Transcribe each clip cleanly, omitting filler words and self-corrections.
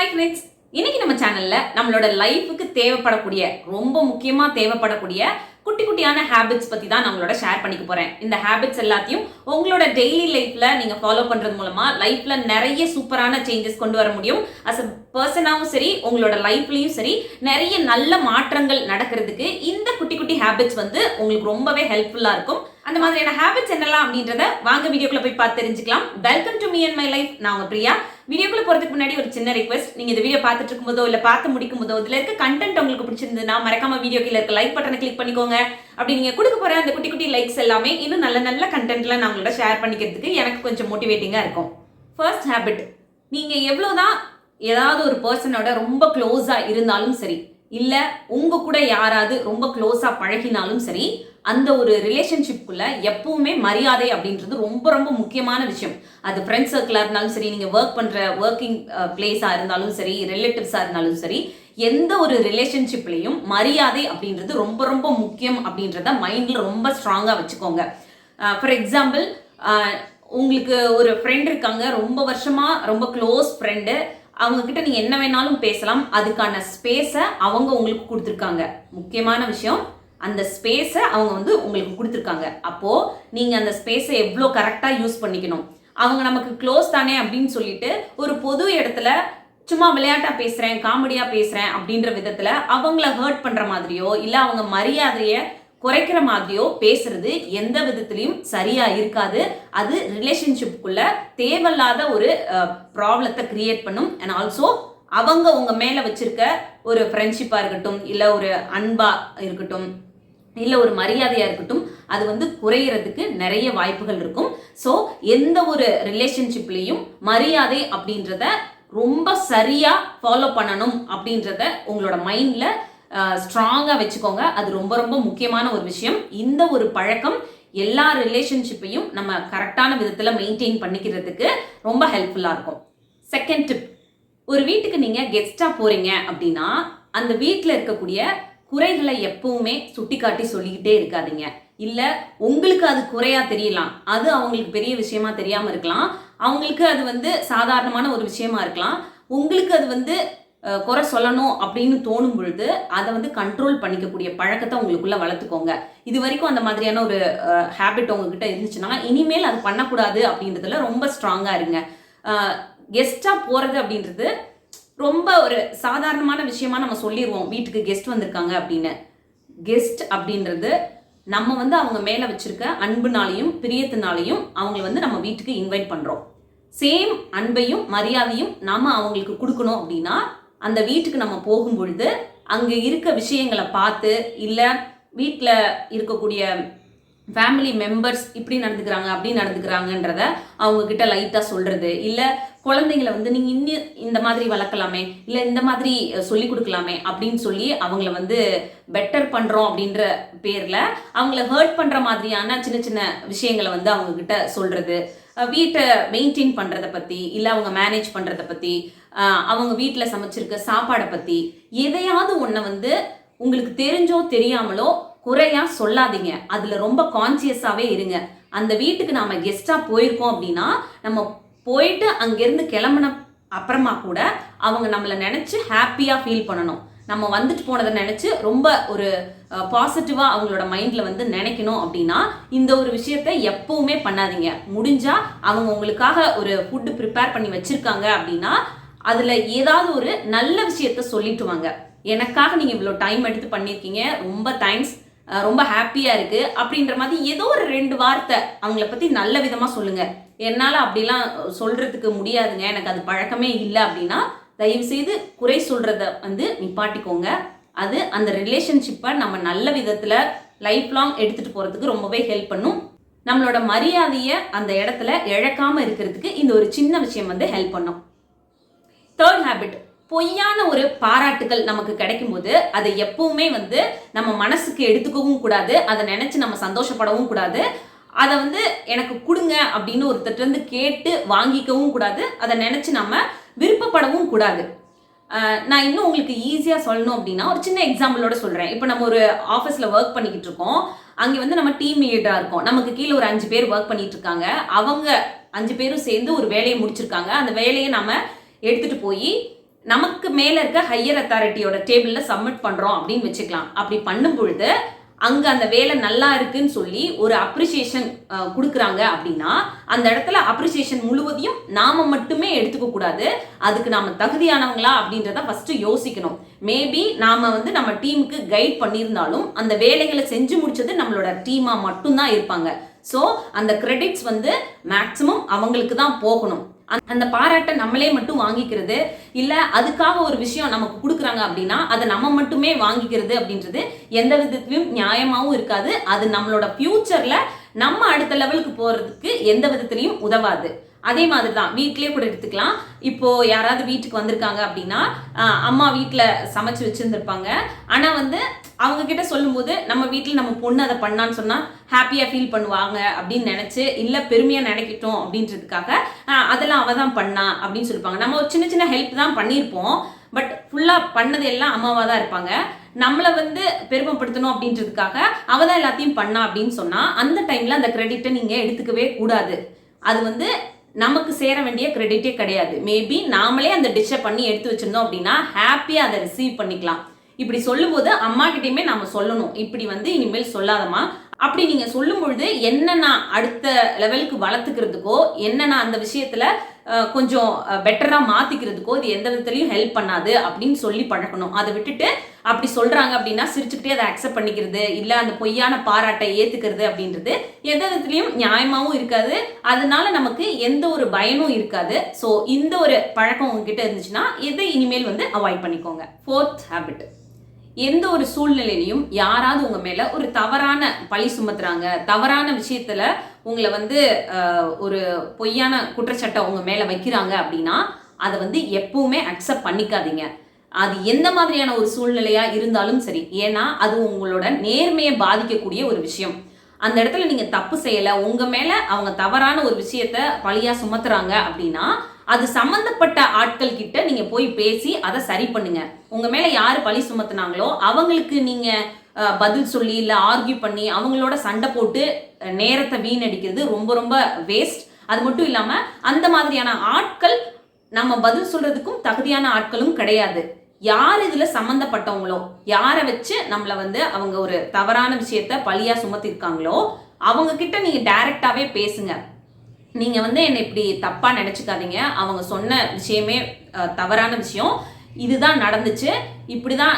Hi friends, இன்னைக்கு நம்ம சேனல்ல நம்மளோட லைஃபுக்கு தேவைப்படக்கூடிய ரொம்ப முக்கியமா தேவைப்படக்கூடிய குட்டி குட்டியான ஹேபிட்ஸ் பத்தி தான் நம்மளோட ஷேர் பண்ணிக்க போறேன். இந்த ஹேபிட்ஸ் எல்லாத்தையும் உங்களோட டெய்லி லைஃப்ல நீங்க ஃபாலோ பண்றது மூலமா லைஃப்ல நிறைய சூப்பரான சேஞ்சஸ் கொண்டு வர முடியும். அஸ் அ பர்சனாவும் சரி, உங்களோட லைஃப்லயும் சரி, நிறைய நல்ல மாற்றங்கள் நடக்கிறதுக்கு இந்த குட்டி குட்டி ஹேபிட்ஸ் உங்களுக்கு ரொம்பவே ஹெல்ப்ஃபுல்லா இருக்கும். அந்த மாதிரியான ஹேபிட்ஸ் என்னலாம் அப்படின்றத வாங்க வீடியோக்குள்ள போய் பார்த்து தெரிஞ்சுக்கலாம். Welcome to me and my life. நான் உங்க பிரியா. வீடியோக்குள்ள போறதுக்கு முன்னாடி ஒரு சின்ன ரிக்வெஸ்ட், நீங்க இந்த வீடியோ பார்த்துட்டு இருக்கும்போதோ இல்ல பார்த்து முடிக்கும் போதோ இதுல இருக்க கண்டென்ட் உங்களுக்கு பிடிச்சிருந்ததுன்னா மறக்காம வீடியோ கீழ இருக்க லைக் பட்டனை கிளிக் பண்ணிக்கோங்க. அப்படி நீங்க கொடுக்க போற அந்த குட்டி குட்டி லைக்ஸ் எல்லாமே இன்னும் நல்ல நல்ல கண்டென்ட்ல நான் உங்களோட ஷேர் பண்ணிக்கிறதுக்கு எனக்கு கொஞ்சம் மோட்டிவேட்டிங்கா இருக்கும். ஃபர்ஸ்ட் ஹேபிட், நீங்க எவ்வளவுதான் ஏதாவது ஒரு பர்சனோட ரொம்ப க்ளோஸா இருந்தாலும் சரி, இல்ல உங்க கூட யாராவது ரொம்ப க்ளோஸா பழகினாலும் சரி, அந்த ஒரு ரிலேஷன்ஷிப்குள்ள எப்பவுமே மரியாதை அப்படின்றது ரொம்ப ரொம்ப முக்கியமான விஷயம். அது ஃப்ரெண்ட் சர்க்கிளா இருந்தாலும் சரி, நீங்க ஒர்க்கிங் பிளேஸா இருந்தாலும் சரி, ரிலேட்டிவ்ஸா இருந்தாலும் சரி, எந்த ஒரு ரிலேஷன்ஷிப்லையும் மரியாதை அப்படின்றது ரொம்ப ரொம்ப முக்கியம் அப்படின்றத மைண்ட்ல ரொம்ப ஸ்ட்ராங்கா வச்சுக்கோங்க. ஃபார் எக்ஸாம்பிள், உங்களுக்கு ஒரு ஃப்ரெண்ட் இருக்காங்க, ரொம்ப வருஷமா ரொம்ப க்ளோஸ் ஃப்ரெண்டு. அவங்க கிட்ட நீங்க என்ன வேணாலும் பேசலாம். அதுக்கான ஸ்பேஸை அவங்க உங்களுக்கு கொடுத்துருக்காங்க. முக்கியமான விஷயம், அந்த ஸ்பேஸை அவங்க உங்களுக்கு கொடுத்துருக்காங்க. அப்போ நீங்க அந்த ஸ்பேஸை எவ்வளோ கரெக்டா யூஸ் பண்ணிக்கணும். அவங்க நமக்கு க்ளோஸ் தானே அப்படின்னு சொல்லிட்டு ஒரு பொது இடத்துல சும்மா விளையாட்டா பேசுறேன், காமெடியா பேசுறேன் அப்படின்ற விதத்துல அவங்கள ஹர்ட் பண்ற மாதிரியோ இல்ல அவங்க மரியாதைய குறைக்கிற மாதிரியோ பேசுறது எந்த விதத்திலையும் சரியா இருக்காது. அது ரிலேஷன்ஷிப்புக்குள்ள தேவையில்லாத ஒரு ப்ராப்ளத்தை கிரியேட் பண்ணும். அண்ட் ஆல்சோ அவங்க உங்க மேல வச்சிருக்க ஒரு ஃப்ரெண்ட்ஷிப்பா இருக்கட்டும், இல்ல ஒரு அன்பா இருக்கட்டும், இல்ல ஒரு மரியாதையா இருக்கட்டும், அது குறையறதுக்கு நிறைய வாய்ப்புகள் இருக்கும். ஸோ எந்த ஒரு ரிலேஷன்ஷிப்லையும் மரியாதை அப்படின்றத ரொம்ப சரியா ஃபாலோ பண்ணணும் அப்படின்றத உங்களோட மைண்ட்ல ஸ்ட்ராங்கா வச்சுக்கோங்க. அது ரொம்ப ரொம்ப முக்கியமான ஒரு விஷயம். இந்த ஒரு பழக்கம் எல்லா ரிலேஷன்ஷிப்பையும் நம்ம கரெக்டான விதத்துல மெயின்டைன் பண்ணிக்கிறதுக்கு ரொம்ப ஹெல்ப்ஃபுல்லா இருக்கும். செகண்ட் டிப், ஒரு வீட்டுக்கு நீங்க கெஸ்டா போறீங்க அப்படின்னா அந்த வீட்டுல இருக்கக்கூடிய குறைகளை எப்பவுமே சுட்டி காட்டி சொல்லிக்கிட்டே இருக்காதீங்க. இல்ல உங்களுக்கு அது குறையா தெரியலாம், அது அவங்களுக்கு பெரிய விஷயமா தெரியாம இருக்கலாம், அவங்களுக்கு அது சாதாரணமான ஒரு விஷயமா இருக்கலாம். உங்களுக்கு அது குறை சொல்லணும் அப்படின்னு தோணும் பொழுது அதை கண்ட்ரோல் பண்ணிக்கக்கூடிய பழக்கத்தை உங்களுக்குள்ள வளர்த்துக்கோங்க. இது வரைக்கும் அந்த மாதிரியான ஒரு ஹேபிட் உங்ககிட்ட இருந்துச்சுன்னா இனிமேல் அது பண்ணக்கூடாது அப்படின்றதுல ரொம்ப ஸ்ட்ராங்கா இருங்க. கெஸ்டா போறது அப்படின்றது ரொம்ப ஒரு சாதாரணமான விஷயமா நம்ம சொல்லிடுவோம், வீட்டுக்கு கெஸ்ட் வந்திருக்காங்க அப்படின்னு. கெஸ்ட் அப்படின்றது நம்ம அவங்க மேல வச்சிருக்க அன்புனாலையும் பிரியத்தினாலையும் அவங்களை நம்ம வீட்டுக்கு இன்வைட் பண்றோம். சேம் அன்பையும் மரியாதையும் நாம அவங்களுக்கு கொடுக்கணும். அப்படின்னா அந்த வீட்டுக்கு நம்ம போகும் பொழுது அங்க இருக்க விஷயங்களை பார்த்து, இல்ல வீட்டுல இருக்கக்கூடிய ஃபேமிலி மெம்பர்ஸ் இப்படி நடந்துக்கிறாங்க அப்படி நடந்துக்கிறாங்கன்றத அவங்க கிட்ட லைட்டா சொல்றது, இல்ல குழந்தைங்களை நீங்க இன்னும் இந்த மாதிரி வளர்க்கலாமே, இல்ல இந்த மாதிரி சொல்லி கொடுக்கலாமே அப்படின்னு சொல்லி அவங்கள பெட்டர் பண்றோம் அப்படின்ற பேர்ல அவங்கள ஹர்ட் பண்ற மாதிரியான சின்ன சின்ன விஷயங்களை அவங்க கிட்ட சொல்றது, வீட்டை மெயின்டைன் பண்றதை பத்தி, இல்ல அவங்க மேனேஜ் பண்றதை பத்தி, அவங்க வீட்டுல சமைச்சிருக்க சாப்பாடை பத்தி எதையாவது ஒன்ன உங்களுக்கு தெரிஞ்சோ தெரியாமலோ குறையா சொல்லாதீங்க. அதுல ரொம்ப கான்சியஸாவே இருங்க. அந்த வீட்டுக்கு நாம கெஸ்டா போயிருக்கோம் அப்படின்னா நம்ம போயிட்டு அங்கிருந்து கிளம்புன அப்புறமா கூட அவங்க நம்மளை நினைச்சு ஹாப்பியா ஃபீல் பண்ணணும். நம்ம வந்துட்டு போனதை நினைச்சு ரொம்ப ஒரு பாசிட்டிவா அவங்களோட மைண்ட்ல நினைக்கணும். அப்படின்னா இந்த ஒரு விஷயத்த எப்பவுமே பண்ணாதீங்க. முடிஞ்சா அவங்க உங்களுக்காக ஒரு ஃபுட் ப்ரிப்பேர் பண்ணி வச்சிருக்காங்க அப்படின்னா அதுல ஏதாவது ஒரு நல்ல விஷயத்த சொல்லிட்டு வாங்க. எனக்காக நீங்க இவ்வளவு டைம் எடுத்து பண்ணிருக்கீங்க, ரொம்ப தேங்க்ஸ், ரொம்ப ஹாப்பியா இருக்கு அப்படின்ற மாதிரி ஏதோ ஒரு 2 வார்த்தை அவங்கள பத்தி நல்ல விதமா சொல்லுங்க. என்னால அப்படிலாம் சொல்றதுக்கு முடியாதுங்க, எனக்கு அது பழக்கமே இல்லை அப்படின்னா தயவு செய்து குறை சொல்றத நிப்பாட்டிக்கோங்க. அது அந்த ரிலேஷன்ஷிப்பை நம்ம நல்ல விதத்துல லைஃப் லாங் எடுத்துட்டு போறதுக்கு ரொம்பவே ஹெல்ப் பண்ணும். நம்மளோட மரியாதையை அந்த இடத்துல இழக்காம இருக்கிறதுக்கு இந்த ஒரு சின்ன விஷயம் ஹெல்ப் பண்ணும். தேர்ட் ஹேபிட், பொய்யான ஒரு பாராட்டுகள் நமக்கு கிடைக்கும் போது அதை எப்பவுமே நம்ம மனசுக்கு எடுத்துக்கவும் கூடாது, அதை நினைச்சு நம்ம சந்தோஷப்படவும் கூடாது. அதை எனக்கு கொடுங்க அப்படின்னு ஒருத்தர் கேட்டு வாங்கிக்கவும் கூடாது, அதை நினைச்சு நம்ம விருப்பப்படவும் கூடாது. நான் இன்னும் உங்களுக்கு ஈஸியா சொல்லணும் அப்படின்னா ஒரு சின்ன எக்ஸாம்பிளோட சொல்றேன். இப்போ நம்ம ஒரு ஆஃபீஸ்ல ஒர்க் பண்ணிக்கிட்டு இருக்கோம், அங்கே நம்ம டீம் லீடரா இருக்கோம், நமக்கு கீழே ஒரு 5 பேர் ஒர்க் பண்ணிட்டு இருக்காங்க. அவங்க 5 பேரும் சேர்ந்து ஒரு வேலையை முடிச்சிருக்காங்க. அந்த வேலையை நம்ம எடுத்துட்டு போய் நமக்கு மேல இருக்க ஹையர் அத்தாரிட்டியோட டேபிள்ல சப்மிட் பண்றோம் அப்படின்னு வச்சுக்கலாம். அப்படி பண்ணும் பொழுது அங்க அந்த வேலை நல்லா இருக்குன்னு சொல்லி ஒரு அப்ரிசியேஷன் கொடுக்குறாங்க அப்படின்னா அந்த இடத்துல அப்ரிசியேஷன் முழுவதையும் நாம மட்டுமே எடுத்துக்க கூடாது. அதுக்கு நாம தகுதியானவங்களா அப்படின்றத ஃபர்ஸ்ட் யோசிக்கணும். மேபி நாம வந்து நம்ம டீமுக்கு கைட் பண்ணியிருந்தாலும் அந்த வேலைகளை செஞ்சு முடிச்சது நம்மளோட டீமா மட்டும்தான் இருப்பாங்க. ஸோ அந்த கிரெடிட்ஸ் வந்து மேக்சிமம் அவங்களுக்கு தான் போகணும். அந்த பாராட்டை நம்மளே மட்டும் வாங்கிக்கிறது இல்ல அதுக்காக ஒரு விஷயம் நமக்கு கொடுக்குறாங்க அப்படின்னா அதை நம்ம மட்டுமே வாங்கிக்கிறது அப்படின்றது எந்த விதத்திலும் நியாயமாவும் இருக்காது. அது நம்மளோட ஃபியூச்சர்ல நம்ம அடுத்த லெவலுக்கு போறதுக்கு எந்த விதத்திலையும் உதவாது. அதே மாதிரி தான் வீட்டிலே கூட எடுத்துக்கலாம். இப்போ யாராவது வீட்டுக்கு வந்திருக்காங்க அப்படின்னா அம்மா வீட்டில் சமைச்சு வச்சிருந்துருப்பாங்க. ஆனால் வந்து அவங்க கிட்ட சொல்லும்போது நம்ம வீட்டில் நம்ம பொண்ணு அதை பண்ணான்னு சொன்னா ஹாப்பியா ஃபீல் பண்ணுவாங்க அப்படின்னு நினைச்சு இல்ல பெருமையா நினைக்கிட்டோம் அப்படின்றதுக்காக அதெல்லாம் அவ தான் பண்ணா அப்படின்னு சொல்லிப்பாங்க. நம்ம ஒரு சின்ன சின்ன ஹெல்ப் தான் பண்ணியிருப்போம். பட் ஃபுல்லா பண்ணது எல்லாம் அம்மாவா தான் இருப்பாங்க. நம்மளை வந்து பெருமைப்படுத்தணும் அப்படின்றதுக்காக அவ தான் எல்லாத்தையும் பண்ணா அப்படின்னு சொன்னா அந்த டைம்ல அந்த கிரெடிட்டை நீங்க எடுத்துக்கவே கூடாது. அது வந்து நமக்கு சேர வேண்டிய கிரெடிட்டே கிடையாது. மேபி நாமளே அந்த டிஷ்ஷை பண்ணி எடுத்து வச்சிருந்தோம் அப்படின்னா ஹாப்பியா அதை ரிசீவ் பண்ணிக்கலாம். இப்படி சொல்லும் போது அம்மா கிட்டயுமே நாம சொல்லணும், இப்படி வந்து இனிமேல் சொல்லாதமா, அப்படி நீங்க சொல்லும் பொழுது என்னன்னா அடுத்த லெவலுக்கு வளர்த்துக்கிறதுக்கோ என்னன்னா அந்த விஷயத்துல கொஞ்சம் பெட்டரா மாத்திக்கிறதுக்கோ இது எந்த விதத்துலயும் ஹெல்ப் பண்ணாது அப்படின்னு சொல்லி பழக்கணும். அதை விட்டுட்டு அப்படி சொல்றாங்க அப்படின்னா சிரிச்சுக்கிட்டே அதை அக்செப்ட் பண்ணிக்கிறது இல்ல அந்த பொய்யான பாராட்டை ஏத்துக்கிறது அப்படின்றது எந்த விதத்துலயும் நியாயமாவும் இருக்காது. அதனால நமக்கு எந்த ஒரு பயனும் இருக்காது. ஸோ இந்த ஒரு பழக்கம் உங்ககிட்ட இருந்துச்சுன்னா இதை இனிமேல் வந்து அவாய்ட் பண்ணிக்கோங்க. 4th ஹேபிட், எந்த ஒரு சூழ்நிலையிலையும் யாராவது உங்க மேல ஒரு தவறான பழி சுமத்துறாங்க, தவறான விஷயத்துல உங்களை வந்து ஒரு பொய்யான குற்றச்சாட்டை உங்க மேல வைக்கிறாங்க அப்படின்னா அதை வந்து எப்பவுமே அக்செப்ட் பண்ணிக்காதீங்க. அது எந்த மாதிரியான ஒரு சூழ்நிலையா இருந்தாலும் சரி. ஏன்னா அது உங்களோட நேர்மையை பாதிக்கக்கூடிய ஒரு விஷயம். அந்த இடத்துல நீங்க தப்பு செய்யல, உங்க மேல அவங்க தவறான ஒரு விஷயத்த பழியா சுமத்துறாங்க அப்படின்னா அது சம்பந்தப்பட்ட ஆட்கள் கிட்ட நீங்க போய் பேசி அதை சரி பண்ணுங்க. உங்க மேல யாரு பழி சுமத்துனாங்களோ அவங்களுக்கு நீங்க பதில் சொல்லி இல்ல ஆர்கியூ பண்ணி அவங்களோட சண்டை போட்டு நேரத்தை வீணடிக்கிறது ரொம்ப ரொம்ப வேஸ்ட். அது மட்டும் இல்லாம அந்த மாதிரியான ஆட்கள் நம்ம பதில் சொல்றதுக்கும் தகுதியான ஆட்களும் கிடையாது. யார் இதுல சம்பந்தப்பட்டவங்களோ யாரை வச்சு நம்மள வந்து அவங்க ஒரு தவறான விஷயத்த பழியா சுமத்திருக்காங்களோ அவங்க கிட்ட நீங்க டைரக்டாவே பேசுங்க. நீங்க வந்து என்னை இப்படி தப்பா நினைச்சுக்காதீங்க, அவங்க சொன்ன விஷயமே தவறான விஷயம், இதுதான் நடந்துச்சு, இப்படிதான்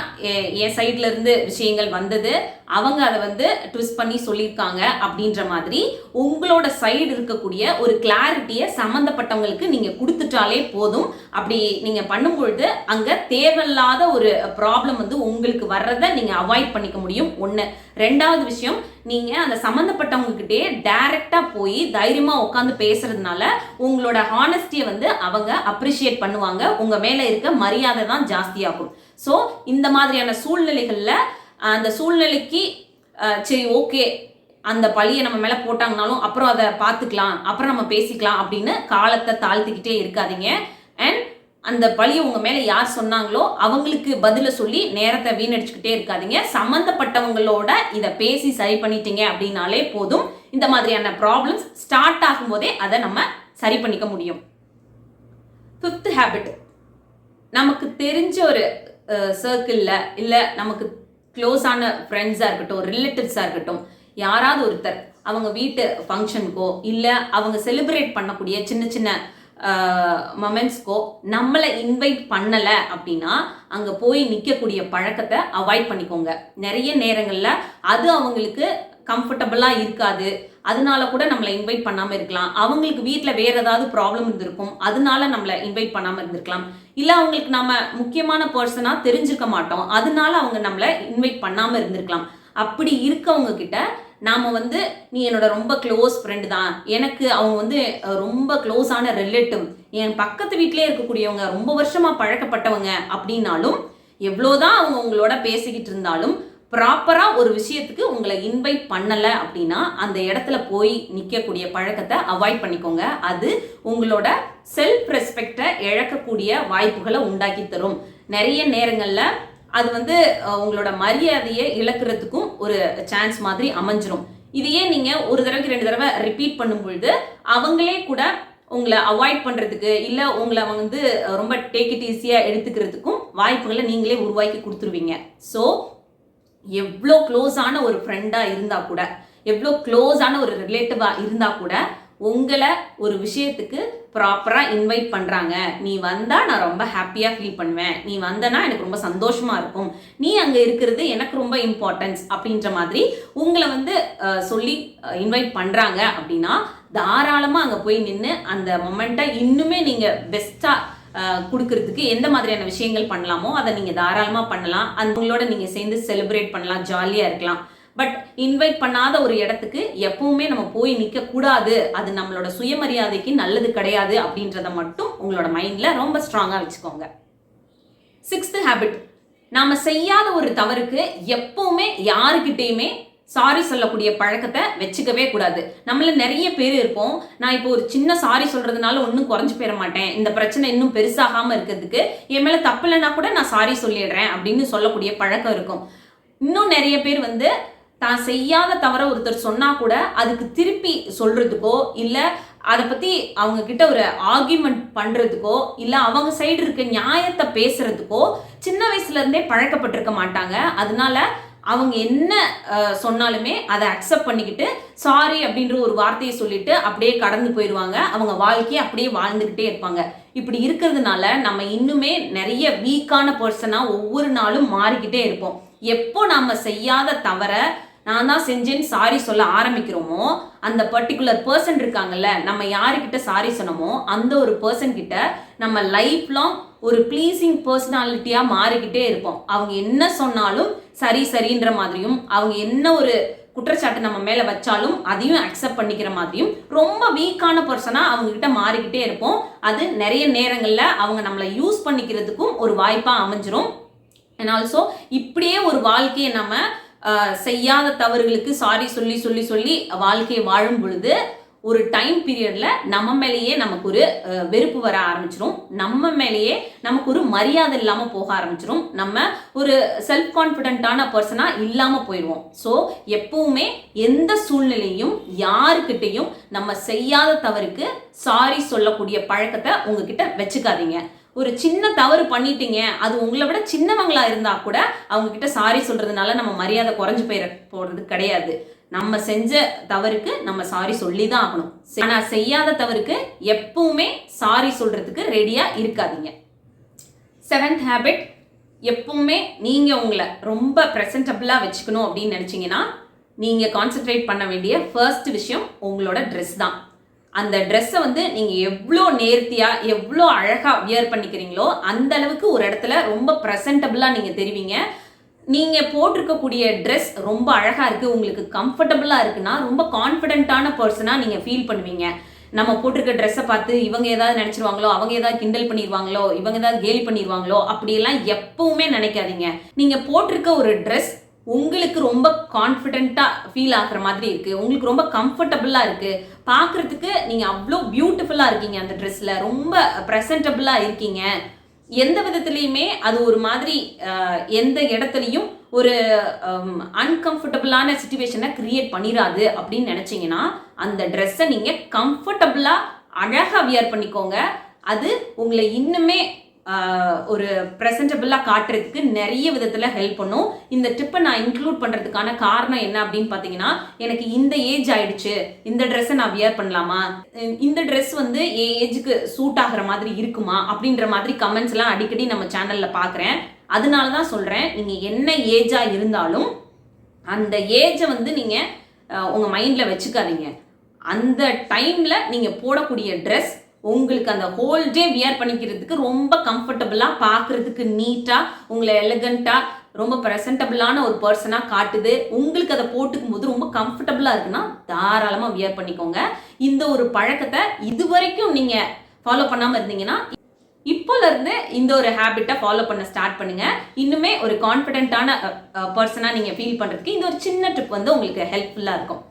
என் சைட்ல இருந்து விஷயங்கள் வந்தது, அவங்க அதை வந்து ட்விஸ்ட் பண்ணி சொல்லியிருக்காங்க அப்படின்ற மாதிரி உங்களோட சைடு இருக்கக்கூடிய ஒரு கிளாரிட்டியை சம்பந்தப்பட்டவங்களுக்கு நீங்க கொடுத்துட்டாலே போதும். அப்படி நீங்க பண்ணும்பொழுது அங்க தேவையில்லாத ஒரு ப்ராப்ளம் வந்து உங்களுக்கு வர்றதை நீங்க அவாய்ட் பண்ணிக்க முடியும். ஒண்ணு. ரெண்டாவது விஷயம், நீங்க அந்த சம்பந்தப்பட்டவங்க கிட்டே டைரக்டா போய் தைரியமா உட்காந்து பேசுறதுனால உங்களோட ஹானஸ்டியை வந்து அவங்க அப்ரிஷியேட் பண்ணுவாங்க. உங்க மேல இருக்க மரியாதை தான் ஜாஸ்தியாகும். ஸோ இந்த மாதிரியான சூழ்நிலைகள்ல அந்த சூழ்நிலைக்கு சரி ஓகே அந்த பழியை நம்ம மேல போட்டாங்கனாலும் அப்புறம் அதை பார்த்துக்கலாம், அப்புறம் நம்ம பேசிக்கலாம் அப்படின்னு காலத்தை தாழ்த்திக்கிட்டே இருக்காதீங்க. அண்ட் அந்த பழியை உங்க மேல யார் சொன்னாங்களோ அவங்களுக்கு பதில சொல்லி நேரத்தை வீணடிச்சுக்கிட்டே இருக்காதீங்க. சம்பந்தப்பட்டவங்களோட இதை பேசி சரி பண்ணிட்டீங்க அப்படின்னாலே போதும். இந்த மாதிரியான ப்ராப்ளம்ஸ் ஸ்டார்ட் ஆகும் போதே அதை நம்ம சரி பண்ணிக்க முடியும். 5th ஹேபிட், நமக்கு தெரிஞ்ச ஒரு சர்க்கிளில் இல்லை நமக்கு க்ளோஸான ஃப்ரெண்ட்ஸாக இருக்கட்டும், ரிலேட்டிவ்ஸாக இருக்கட்டும், யாராவது ஒருத்தர் அவங்க வீட்டு ஃபங்க்ஷனுக்கோ இல்லை அவங்க செலிப்ரேட் பண்ணக்கூடிய சின்ன சின்ன மொமெண்ட்ஸ்க்கோ நம்மளை இன்வைட் பண்ணலை அப்படின்னா அங்கே போய் நிற்கக்கூடிய பழக்கத்தை அவாய்ட் பண்ணிக்கோங்க. நிறைய நேரங்களில் அது அவங்களுக்கு கம்ஃபர்டபுளாக இருக்காது, அதனால கூட நம்மளை இன்வைட் பண்ணாமல் இருக்கலாம். அவங்களுக்கு வீட்டில் வேற ஏதாவது ப்ராப்ளம் இருந்திருக்கும், அதனால நம்மளை இன்வைட் பண்ணாமல் இருந்திருக்கலாம். இல்லை அவங்களுக்கு நம்ம முக்கியமான பர்சனாக தெரிஞ்சுக்க மாட்டோம், அதனால அவங்க நம்மளை இன்வைட் பண்ணாமல் இருந்திருக்கலாம். அப்படி இருக்கவங்க கிட்ட நாம வந்து நீ என்னோட ரொம்ப க்ளோஸ் ஃப்ரெண்டு தான், எனக்கு அவங்க வந்து ரொம்ப க்ளோஸான ரிலேட்டிவ், என் பக்கத்து வீட்டிலே இருக்கக்கூடியவங்க, ரொம்ப வருஷமா பழக்கப்பட்டவங்க அப்படின்னாலும் எவ்வளோதான் அவங்க உங்களோட பேசிக்கிட்டு இருந்தாலும் ப்ராப்பரா ஒரு விஷயத்துக்கு உங்களை இன்வைட் பண்ணல அப்படின்னா அந்த இடத்துல போய் நிற்கக்கூடிய பழக்கத்தை அவாய்ட் பண்ணிக்கோங்க. அது உங்களோட செல்ஃப் ரெஸ்பெக்டை இழக்கக்கூடிய வாய்ப்புகளை உண்டாக்கி தரும். நிறைய நேரங்கள்ல அது வந்து உங்களோட மரியாதையை இழக்கிறதுக்கும் ஒரு சான்ஸ் மாதிரி அமைஞ்சிரும். இதையே நீங்க ஒரு தடவைக்கு 2 தடவை ரிப்பீட் பண்ணும் பொழுது அவங்களே கூட உங்களை அவாய்ட் பண்ணுறதுக்கு இல்லை உங்களை வந்து ரொம்ப டேக் இட் ஈஸியாக எடுத்துக்கிறதுக்கும் வாய்ப்புகளை நீங்களே உருவாக்கி கொடுத்துருவீங்க. ஸோ எவ்வளோ க்ளோஸான ஒரு ஃப்ரெண்டாக இருந்தால் கூட, எவ்வளோ க்ளோஸான ஒரு ரிலேட்டிவாக இருந்தால் கூட உங்களை ஒரு விஷயத்துக்கு ப்ராப்பராக இன்வைட் பண்ணுறாங்க, நீ வந்தால் நான் ரொம்ப ஹாப்பியாக ஃபீல் பண்ணுவேன், நீ வந்தனா எனக்கு ரொம்ப சந்தோஷமாக இருக்கும், நீ அங்கே இருக்கிறது எனக்கு ரொம்ப இம்பார்ட்டன்ஸ் அப்படின்ற மாதிரி உங்களை வந்து சொல்லி இன்வைட் பண்ணுறாங்க அப்படின்னா தாராளமாக அங்கே போய் நின்று அந்த மொமெண்ட்டை இன்னுமே நீங்கள் பெஸ்ட்டாக கொடுக்கறதுக்கு எந்த மாதிரியான விஷயங்கள் பண்ணலாமோ அதை நீங்கள் தாராளமாக பண்ணலாம். அவங்களோட நீங்கள் சேர்ந்து செலிப்ரேட் பண்ணலாம், ஜாலியாக இருக்கலாம். பட் இன்வைட் பண்ணாத ஒரு இடத்துக்கு எப்பவுமே நம்ம போய் நிற்க கூடாது, அது நம்மளோட சுயமரியாதைக்கு நல்லது கிடையாது அப்படின்றத மட்டும் உங்களோட மைண்ட்ல ரொம்ப ஸ்ட்ராங்கா வச்சுக்கோங்க. 6th ஹேபிட், நாம செய்யாத ஒரு தவறுக்கு எப்பவுமே யாருக்கிட்டையுமே சாரி சொல்லக்கூடிய பழக்கத்தை வச்சுக்கவே கூடாது. நம்மள நிறைய பேர் இருப்போம், நான் இப்போ ஒரு சின்ன சாரி சொல்றதுனால ஒன்றும் குறைஞ்சு போயிட மாட்டேன், இந்த பிரச்சனை இன்னும் பெருசாகாம இருக்கிறதுக்கு என் மேல தப்பு இல்லைன்னா கூட நான் சாரி சொல்லிடுறேன் அப்படின்னு சொல்லக்கூடிய பழக்கம் இருக்கும். இன்னும் நிறைய பேர் வந்து தான் செய்யாத தவிர ஒருத்தர் சொன்னா கூட அதுக்கு திருப்பி சொல்றதுக்கோ இல்லை அதை பத்தி அவங்க கிட்ட ஒரு ஆர்கியூமெண்ட் பண்றதுக்கோ இல்லை அவங்க சைடு இருக்க நியாயத்தை பேசுறதுக்கோ சின்ன வயசுல இருந்தே பழக்கப்பட்டிருக்க மாட்டாங்க. அதனால அவங்க என்ன சொன்னாலுமே அதை அக்செப்ட் பண்ணிக்கிட்டு சாரி அப்படின்ற ஒரு வார்த்தையை சொல்லிட்டு அப்படியே கடந்து போயிடுவாங்க. அவங்க வாழ்க்கையை அப்படியே வாழ்ந்துகிட்டே இருப்பாங்க. இப்படி இருக்கிறதுனால நம்ம இன்னுமே நிறைய வீக்கான பர்சனா ஒவ்வொரு நாளும் மாறிக்கிட்டே இருப்போம். எப்போ நாம செய்யாத தவிர நான் தான் செஞ்சேன்னு சாரி சொல்ல ஆரம்பிக்கிறோமோ அந்த பர்டிகுலர் பர்சன் இருக்காங்கல்ல, நம்ம யாருக்கிட்ட சாரி சொன்னோமோ அந்த ஒரு பர்சன் கிட்ட நம்ம லைஃப் லாங் ஒரு ப்ளீசிங் பர்சனாலிட்டியா மாறிக்கிட்டே இருப்போம். அவங்க என்ன சொன்னாலும் சரி சரின்ற மாதிரியும், அவங்க என்ன ஒரு குற்றச்சாட்டு நம்ம மேல வச்சாலும் அதையும் அக்செப்ட் பண்ணிக்கிற மாதிரியும் ரொம்ப வீக்கான பர்சனா அவங்க கிட்ட மாறிக்கிட்டே இருப்போம். அது நிறைய நேரங்கள்ல அவங்க நம்மளை யூஸ் பண்ணிக்கிறதுக்கும் ஒரு வாய்ப்பா அமைஞ்சிரும். அண்ட் ஆல்சோ இப்படியே ஒரு வாழ்க்கையை நம்ம செய்யாத தவறுகளுக்கு சாரி சொல்லி சொல்லி சொல்லி வாழ்க்கையை வாழும் பொழுது ஒரு டைம் பீரியட்ல நம்ம மேலேயே நமக்கு ஒரு வெறுப்பு வர ஆரம்பிச்சிடும், நம்ம மேலேயே நமக்கு ஒரு மரியாதை இல்லாம போக ஆரம்பிச்சிடும், நம்ம ஒரு செல்ஃப் கான்ஃபிடென்ட்டான பர்சனா இல்லாம போயிடுவோம். ஸோ எப்பவுமே எந்த சூழ்நிலையும் யாருக்கிட்டையும் நம்ம செய்யாத தவறுக்கு சாரி சொல்லக்கூடிய பழக்கத்தை உங்ககிட்ட வச்சுக்காதீங்க. ஒரு சின்ன தவறு பண்ணிட்டீங்க, அது உங்களை விட சின்னவங்களா இருந்தா கூட அவங்க கிட்ட சாரி சொல்றதுனால நம்ம மரியாதை குறைஞ்சு போறது கிடையாது. நம்ம செஞ்ச தவறுக்கு நம்ம சாரி சொல்லி தான் ஆகணும். ஆனா செய்யாத தவறுக்கு எப்பவுமே சாரி சொல்றதுக்கு ரெடியா இருக்காதீங்க. 7th ஹேபிட், எப்பவுமே நீங்க உங்களை ரொம்ப ப்ரெசன்டபிளா வச்சுக்கணும் அப்படின்னு நினைச்சீங்கன்னா நீங்க கான்சென்ட்ரேட் பண்ண வேண்டிய ஃபர்ஸ்ட் விஷயம் உங்களோட ட்ரெஸ் தான். அந்த ட்ரெஸ்ஸை வந்து நீங்கள் எவ்வளோ நேர்த்தியாக எவ்வளோ அழகாக வியர் பண்ணிக்கிறீங்களோ அந்த அளவுக்கு ஒரு இடத்துல ரொம்ப ப்ரெசன்டபிளாக நீங்கள் தெரிவிங்க. நீங்கள் போட்டிருக்கக்கூடிய ட்ரெஸ் ரொம்ப அழகாக இருக்குது, உங்களுக்கு கம்ஃபர்டபுளாக இருக்குன்னா ரொம்ப கான்ஃபிடென்ட்டான பர்சனாக நீங்கள் ஃபீல் பண்ணுவீங்க. நம்ம போட்டிருக்க ட்ரெஸ்ஸை பார்த்து இவங்க ஏதாவது நினச்சிருவாங்களோ, அவங்க ஏதாவது கிண்டல் பண்ணிடுவாங்களோ, இவங்க ஏதாவது கேலி பண்ணிடுவாங்களோ அப்படியெல்லாம் எப்பவுமே நினைக்காதீங்க. நீங்கள் போட்டிருக்க ஒரு ட்ரெஸ் உங்களுக்கு ரொம்ப கான்ஃபிடென்ட்டாக ஃபீல் ஆகிற மாதிரி இருக்குது, உங்களுக்கு ரொம்ப கம்ஃபர்டபுளாக இருக்குது, பார்க்குறதுக்கு நீங்கள் அவ்வளோ பியூட்டிஃபுல்லாக இருக்கீங்க, அந்த ட்ரெஸ்ஸில் ரொம்ப ப்ரெசன்டபுளாக இருக்கீங்க, எந்த விதத்துலையுமே அது ஒரு மாதிரி எந்த இடத்துலையும் ஒரு அன்கம்ஃபர்டபுளான சிச்சுவேஷனை கிரியேட் பண்ணிடாது அப்படின்னு நினச்சிங்கன்னா அந்த ட்ரெஸ்ஸை நீங்கள் கம்ஃபர்டபுளாக அழகாக வியர் பண்ணிக்கோங்க. அது உங்களை இன்னுமே ஒரு ப்ரெசன்டபிளாக காட்டுறதுக்கு நிறைய விதத்தில் ஹெல்ப் பண்ணும். இந்த டிப்பை நான் இன்க்ளூட் பண்ணுறதுக்கான காரணம் என்ன அப்படின்னு பார்த்தீங்கன்னா, எனக்கு இந்த ஏஜ் ஆயிடுச்சு, இந்த ட்ரெஸ்ஸை நான் வியர் பண்ணலாமா, இந்த ட்ரெஸ் வந்து என் ஏஜுக்கு சூட் ஆகிற மாதிரி இருக்குமா அப்படின்ற மாதிரி கமெண்ட்ஸ்லாம் அடிக்கடி நம்ம சேனலில் பார்க்குறேன். அதனால தான் சொல்கிறேன், நீங்கள் என்ன ஏஜாக இருந்தாலும் அந்த ஏஜை வந்து நீங்கள் உங்கள் மைண்டில் வச்சுக்காதீங்க. அந்த டைமில் நீங்கள் போடக்கூடிய ட்ரெஸ் உங்களுக்கு அந்த ஹோல் டே வியர் பண்ணிக்கிறதுக்கு ரொம்ப கம்ஃபர்டபுளாக, பார்க்குறதுக்கு நீட்டாக, உங்களை எலிகண்ட்டாக, ரொம்ப ப்ரெசன்டபுளான ஒரு பர்சனாக காட்டுது. உங்களுக்கு அதை போட்டுக்கும் போது ரொம்ப கம்ஃபர்டபுளாக இருக்குன்னா தாராளமாக வியர் பண்ணிக்கோங்க. இந்த ஒரு பழக்கத்தை இது வரைக்கும் நீங்கள் ஃபாலோ பண்ணாமல் இருந்தீங்கன்னா இப்போலேருந்து இந்த ஒரு ஹேபிட்டை ஃபாலோ பண்ண ஸ்டார்ட் பண்ணுங்க. இன்னுமே ஒரு கான்ஃபிடென்ட்டான பர்சனாக நீங்கள் ஃபீல் பண்ணுறதுக்கு இந்த ஒரு சின்ன ட்ரிப் வந்து உங்களுக்கு ஹெல்ப்ஃபுல்லாக இருக்கும்.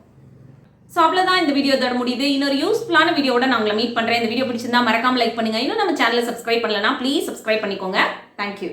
ஸோ அவ்வளோதான், இந்த வீடியோ தர முடியுது. இன்னொரு யூஸ்ஃபுல்லான வீடியோட நான் உங்களை மீட் பண்ணுறேன். இந்த வீடியோ பிடிச்சிருந்தா மறக்காம லைக் பண்ணுங்க. இன்னும் நம்ம சேனலை சப்ஸ்கிரைப் பண்ணலன்னா ப்ளீஸ் சப்ஸ்கிரைப் பண்ணிக்கோங்க. தேங்க்யூ.